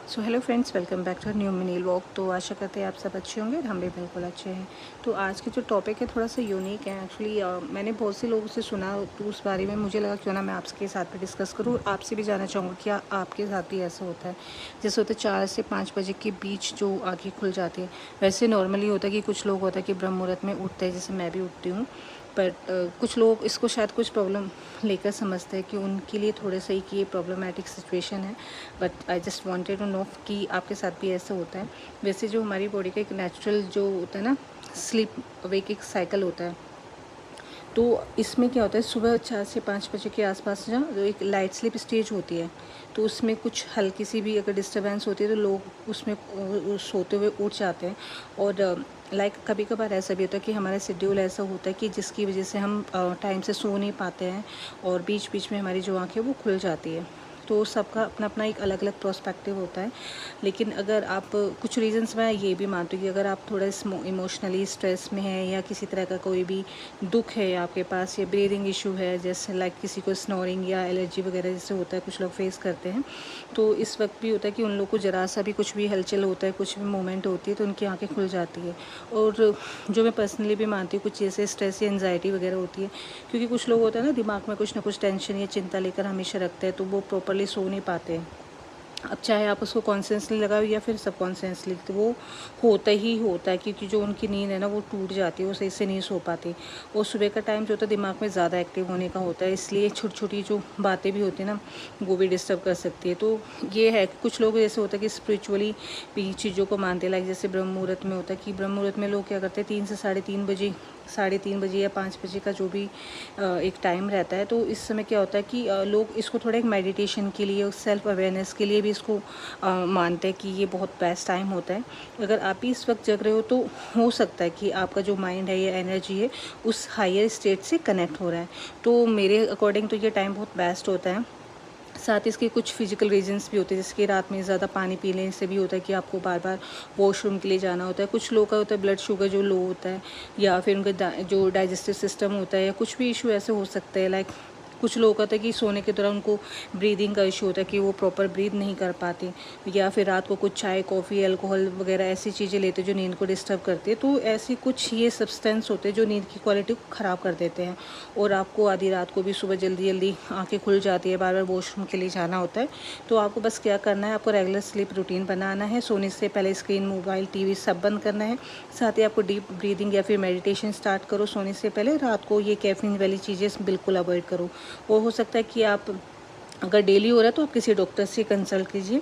So hello friends, welcome back to new mini vlog. तो आशा करते हैं आप सब अच्छे होंगे और हम भी बिल्कुल अच्छे हैं। तो आज के जो टॉपिक है थोड़ा सा यूनिक है एक्चुअली। मैंने बहुत से लोगों से सुना तो उस बारे में मुझे लगा क्यों ना मैं आपके साथ में डिस्कस करूँ। आपसे भी जानना चाहूँगा क्या आपके साथ भी ऐसा होता है? जैसे होता है 4 से 5 बजे के बीच जो आँखें खुल जाती है। वैसे नॉर्मली होता है कि कुछ लोग होता है कि ब्रह्म मुहूर्त में उठते हैं, जैसे मैं भी उठती हूँ। बट कुछ लोग इसको शायद कुछ प्रॉब्लम लेकर समझते हैं कि उनके लिए थोड़े सही कि ये प्रॉब्लमेटिक सिचुएशन है। But I just wanted to know कि आपके साथ भी ऐसा होता है। वैसे जो हमारी बॉडी का एक नेचुरल जो होता है ना, स्लीप वेक एक साइकिल होता है। तो इसमें क्या होता है, सुबह 4 से 5 बजे के आसपास ना जो एक लाइट स्लीप स्टेज होती है, तो उसमें कुछ हल्की सी भी अगर डिस्टर्बेंस होती है तो लोग उसमें सोते हुए उठ जाते हैं। और लाइक कभी कभार ऐसा भी होता है कि हमारा शेड्यूल ऐसा होता है कि जिसकी वजह से हम टाइम से सो नहीं पाते हैं और बीच बीच में हमारी जो आँखें वो खुल जाती है। तो सबका अपना अपना एक अलग अलग प्रोस्पेक्टिव होता है। लेकिन अगर आप कुछ रीज़न्स मैं ये भी मानती हूँ कि अगर आप थोड़ा इमोशनली स्ट्रेस में हैं या किसी तरह का कोई भी दुख है आपके पास या ब्रीदिंग इशू है, जैसे लाइक किसी को स्नोरिंग या एलर्जी वगैरह जैसे होता है, कुछ लोग फेस करते हैं, तो इस वक्त भी होता है कि उन लोग को ज़रा सा भी कुछ भी हलचल होता है, कुछ भी मूवमेंट होती है तो उनकी आँखें खुल जाती है। और जो मैं पर्सनली भी मानती हूँ, कुछ जैसे स्ट्रेस या एंजाइटी वगैरह होती है, क्योंकि कुछ लोग होता है ना दिमाग में कुछ ना कुछ टेंशन या चिंता लेकर हमेशा रखते हैं, तो वो प्रॉपरली सो नहीं पाते हैं। अब चाहे आप उसको कॉन्शियसली लगाओ या फिर सबकॉन्शियसली, तो वो होता ही होता है, क्योंकि जो उनकी नींद है ना वो टूट जाती है, वो सही से नहीं सो पाती। और सुबह का टाइम जो होता है दिमाग में ज़्यादा एक्टिव होने का होता है, इसलिए छोटी छोटी जो बातें भी होती हैं ना वो भी डिस्टर्ब कर सकती है। तो ये है कुछ लोग जैसे होता है कि स्पिरिचुअली भी चीज़ों को मानते हैं, लाइक जैसे ब्रह्म मुहूर्त में होता है कि ब्रह्म मुहूर्त में लोग क्या करते हैं 3 से साढ़े तीन बजे या 5 बजे का जो भी एक टाइम रहता है, तो इस समय क्या होता है कि लोग इसको थोड़ा एक मेडिटेशन के लिए, सेल्फ अवेयरनेस के लिए भी इसको मानते हैं कि ये बहुत बेस्ट टाइम होता है। अगर आप भी इस वक्त जग रहे हो तो हो सकता है कि आपका जो माइंड है या एनर्जी है उस हायर स्टेट से कनेक्ट हो रहा है। तो मेरे अकॉर्डिंग तो ये टाइम बहुत बेस्ट होता है। साथ ही इसके कुछ फिजिकल रीजंस भी होते हैं, जैसे कि रात में ज़्यादा पानी पीने से भी होता है कि आपको बार बार वॉशरूम के लिए जाना होता है। कुछ लोगों का होता है ब्लड शुगर जो लो होता है, या फिर उनका जो डाइजेस्टिव सिस्टम होता है, या कुछ भी इशू ऐसे हो सकते हैं। लाइक कुछ लोगों का होता है कि सोने के दौरान उनको ब्रीदिंग का इशू होता है कि वो प्रॉपर ब्रीद नहीं कर पाते, या फिर रात को कुछ चाय कॉफ़ी अल्कोहल वगैरह ऐसी चीज़ें लेते हैं जो नींद को डिस्टर्ब करती है। तो ऐसी कुछ ये सब्सटेंस होते हैं जो नींद की क्वालिटी को ख़राब कर देते हैं, और आपको आधी रात को भी सुबह जल्दी जल्दी आंखें खुल जाती है, बार बार वॉशरूम के लिए जाना होता है। तो आपको बस क्या करना है, आपको रेगुलर स्लीप रूटीन बनाना है। सोने से पहले स्क्रीन मोबाइल टीवी सब बंद करना है। साथ ही आपको डीप ब्रीदिंग या फिर मेडिटेशन स्टार्ट करो सोने से पहले। रात को ये कैफीन वाली चीज़ें बिल्कुल अवॉइड करो। वो हो सकता है कि आप अगर डेली हो रहा है तो आप किसी डॉक्टर से कंसल्ट कीजिए।